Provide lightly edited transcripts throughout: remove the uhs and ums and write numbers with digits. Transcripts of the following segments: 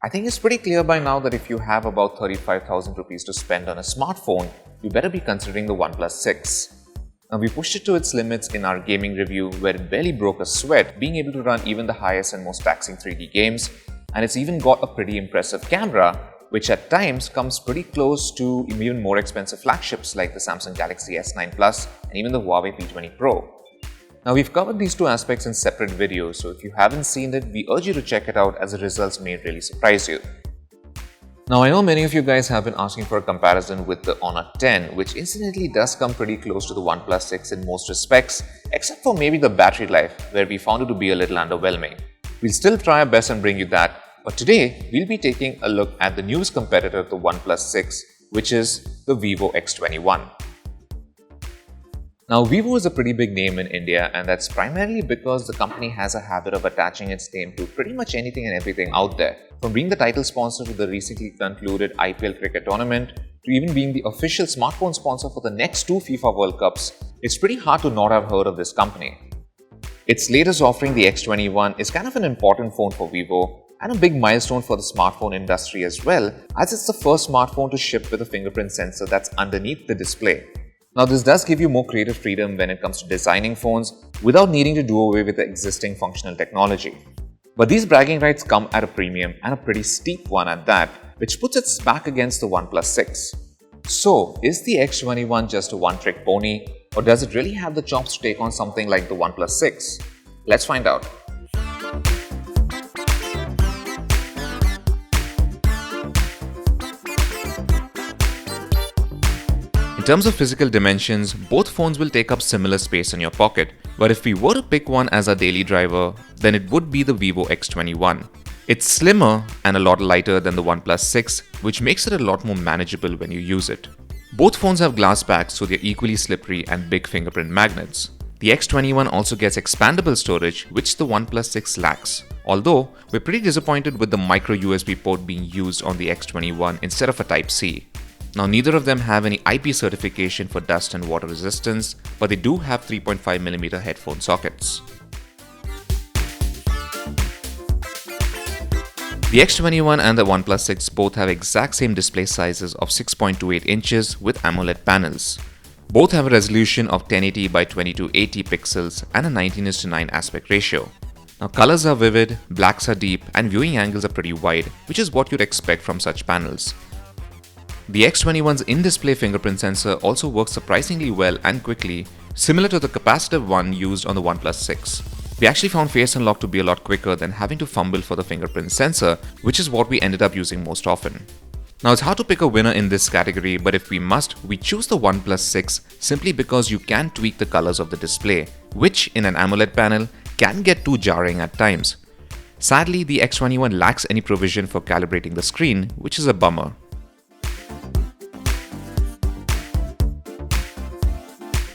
I think it's pretty clear by now that if you have about 35,000 rupees to spend on a smartphone, you better be considering the OnePlus 6. Now, we pushed it to its limits in our gaming review where it barely broke a sweat, being able to run even the highest and most taxing 3D games, and it's even got a pretty impressive camera, which at times comes pretty close to even more expensive flagships like the Samsung Galaxy S9 Plus and even the Huawei P20 Pro. Now, we've covered these two aspects in separate videos, so if you haven't seen it, we urge you to check it out as the results may really surprise you. Now, I know many of you guys have been asking for a comparison with the Honor 10, which incidentally does come pretty close to the OnePlus 6 in most respects, except for maybe the battery life, where we found it to be a little underwhelming. We'll still try our best and bring you that, but today we'll be taking a look at the newest competitor to the OnePlus 6, which is the Vivo X21. Now, Vivo is a pretty big name in India, and that's primarily because the company has a habit of attaching its name to pretty much anything and everything out there. From being the title sponsor to the recently concluded IPL cricket tournament, to even being the official smartphone sponsor for the next two FIFA World Cups, it's pretty hard to not have heard of this company. Its latest offering, the X21, is kind of an important phone for Vivo, and a big milestone for the smartphone industry as well, as it's the first smartphone to ship with a fingerprint sensor that's underneath the display. Now, this does give you more creative freedom when it comes to designing phones without needing to do away with the existing functional technology. But these bragging rights come at a premium, and a pretty steep one at that, which puts it back against the OnePlus 6. So, is the X21 just a one-trick pony, or does it really have the chops to take on something like the OnePlus 6? Let's find out. In terms of physical dimensions, both phones will take up similar space in your pocket, but if we were to pick one as our daily driver, then it would be the Vivo X21. It's slimmer and a lot lighter than the OnePlus 6, which makes it a lot more manageable when you use it. Both phones have glass backs, so they're equally slippery and big fingerprint magnets. The X21 also gets expandable storage, which the OnePlus 6 lacks. Although, we're pretty disappointed with the micro USB port being used on the X21 instead of a Type-C. Now, neither of them have any IP certification for dust and water resistance, but they do have 3.5mm headphone sockets. The X21 and the OnePlus 6 both have exact same display sizes of 6.28 inches with AMOLED panels. Both have a resolution of 1080 by 2280 pixels and a 19:9 aspect ratio. Now, colors are vivid, blacks are deep, and viewing angles are pretty wide, which is what you'd expect from such panels. The X21's in-display fingerprint sensor also works surprisingly well and quickly, similar to the capacitive one used on the OnePlus 6. We actually found Face Unlock to be a lot quicker than having to fumble for the fingerprint sensor, which is what we ended up using most often. Now, it's hard to pick a winner in this category, but if we must, we choose the OnePlus 6 simply because you can tweak the colors of the display, which in an AMOLED panel can get too jarring at times. Sadly, the X21 lacks any provision for calibrating the screen, which is a bummer.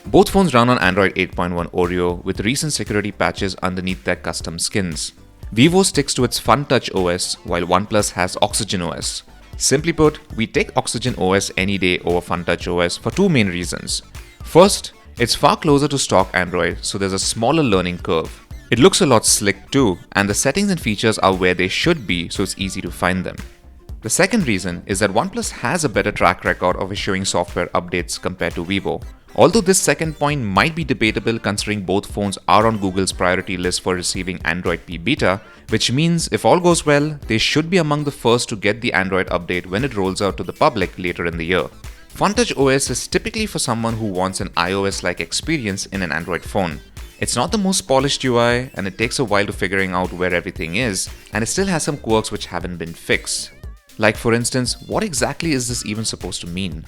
Both phones run on Android 8.1 Oreo with recent security patches underneath their custom skins. Vivo sticks to its Fun Touch OS while OnePlus has Oxygen OS. Simply put, we take Oxygen OS any day over Fun Touch OS for two main reasons. First, it's far closer to stock Android, so there's a smaller learning curve. It looks a lot slick too, and the settings and features are where they should be, so it's easy to find them. The second reason is that OnePlus has a better track record of issuing software updates compared to Vivo. Although this second point might be debatable considering both phones are on Google's priority list for receiving Android P Beta, which means if all goes well, they should be among the first to get the Android update when it rolls out to the public later in the year. FunTouch OS is typically for someone who wants an iOS-like experience in an Android phone. It's not the most polished UI, and it takes a while to figuring out where everything is, and it still has some quirks which haven't been fixed. Like for instance, what exactly is this even supposed to mean?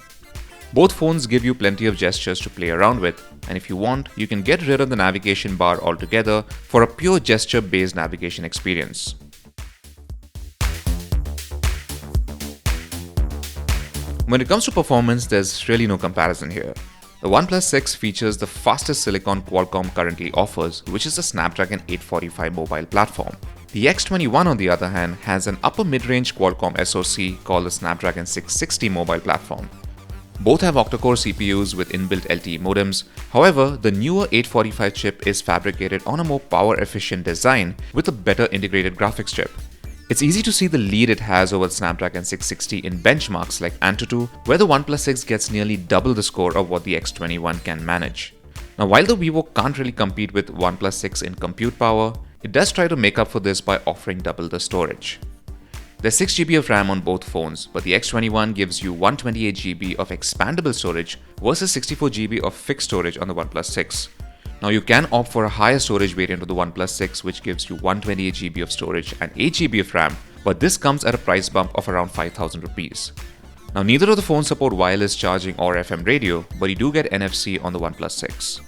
Both phones give you plenty of gestures to play around with, and if you want, you can get rid of the navigation bar altogether for a pure gesture-based navigation experience. When it comes to performance, there's really no comparison here. The OnePlus 6 features the fastest silicon Qualcomm currently offers, which is the Snapdragon 845 mobile platform. The X21, on the other hand, has an upper mid-range Qualcomm SoC called the Snapdragon 660 mobile platform. Both have octa-core CPUs with inbuilt LTE modems. However, the newer 845 chip is fabricated on a more power-efficient design with a better integrated graphics chip. It's easy to see the lead it has over Snapdragon 660 in benchmarks like Antutu, where the OnePlus 6 gets nearly double the score of what the X21 can manage. Now, while the Vivo can't really compete with OnePlus 6 in compute power, it does try to make up for this by offering double the storage. There's 6GB of RAM on both phones, but the X21 gives you 128GB of expandable storage versus 64GB of fixed storage on the OnePlus 6. Now you can opt for a higher storage variant of the OnePlus 6 which gives you 128GB of storage and 8GB of RAM, but this comes at a price bump of around 5,000 rupees. Now neither of the phones support wireless charging or FM radio, but you do get NFC on the OnePlus 6.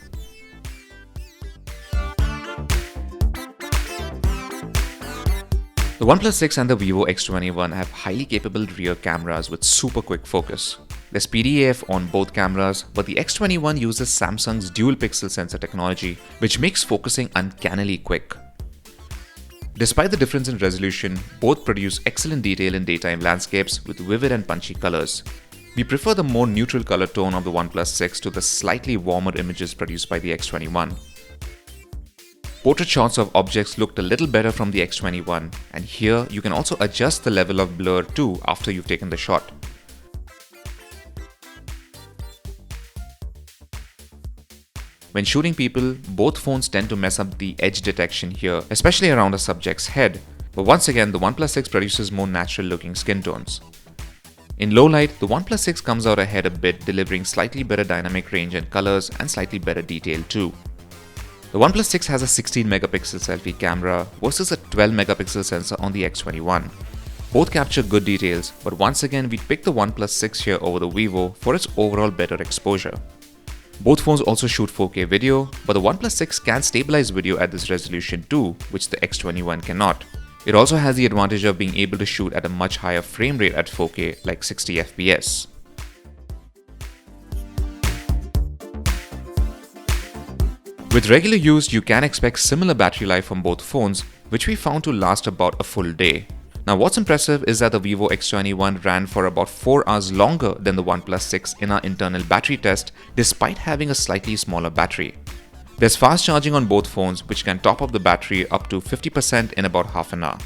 The OnePlus 6 and the Vivo X21 have highly capable rear cameras with super quick focus. There's PDAF on both cameras, but the X21 uses Samsung's dual pixel sensor technology, which makes focusing uncannily quick. Despite the difference in resolution, both produce excellent detail in daytime landscapes with vivid and punchy colors. We prefer the more neutral color tone of the OnePlus 6 to the slightly warmer images produced by the X21. Portrait shots of objects looked a little better from the X21, and here you can also adjust the level of blur too after you've taken the shot. When shooting people, both phones tend to mess up the edge detection here, especially around a subject's head, but once again the OnePlus 6 produces more natural looking skin tones. In low light, the OnePlus 6 comes out ahead a bit, delivering slightly better dynamic range and colors and slightly better detail too. The OnePlus 6 has a 16 megapixel selfie camera versus a 12 megapixel sensor on the X21. Both capture good details, but once again we'd pick the OnePlus 6 here over the Vivo for its overall better exposure. Both phones also shoot 4K video, but the OnePlus 6 can stabilize video at this resolution too, which the X21 cannot. It also has the advantage of being able to shoot at a much higher frame rate at 4K, like 60 FPS. With regular use, you can expect similar battery life from both phones, which we found to last about a full day. Now what's impressive is that the Vivo X21 ran for about 4 hours longer than the OnePlus 6 in our internal battery test, despite having a slightly smaller battery. There's fast charging on both phones, which can top up the battery up to 50% in about half an hour.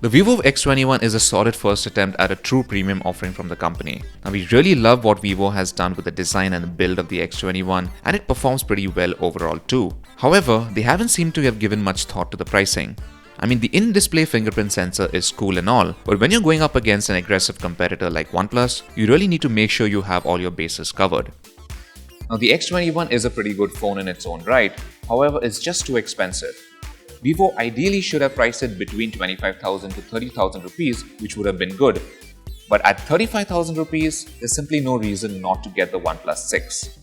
The Vivo X21 is a solid first attempt at a true premium offering from the company. Now we really love what Vivo has done with the design and the build of the X21, and it performs pretty well overall too. However, they haven't seemed to have given much thought to the pricing. I mean, the in-display fingerprint sensor is cool and all, but when you're going up against an aggressive competitor like OnePlus, you really need to make sure you have all your bases covered. Now the X21 is a pretty good phone in its own right, however it's just too expensive. Vivo ideally should have priced it between 25,000 to 30,000 rupees, which would have been good. But at 35,000 rupees, there's simply no reason not to get the OnePlus 6.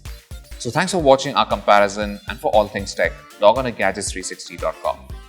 So thanks for watching our comparison, and for all things tech, log on to gadgets360.com.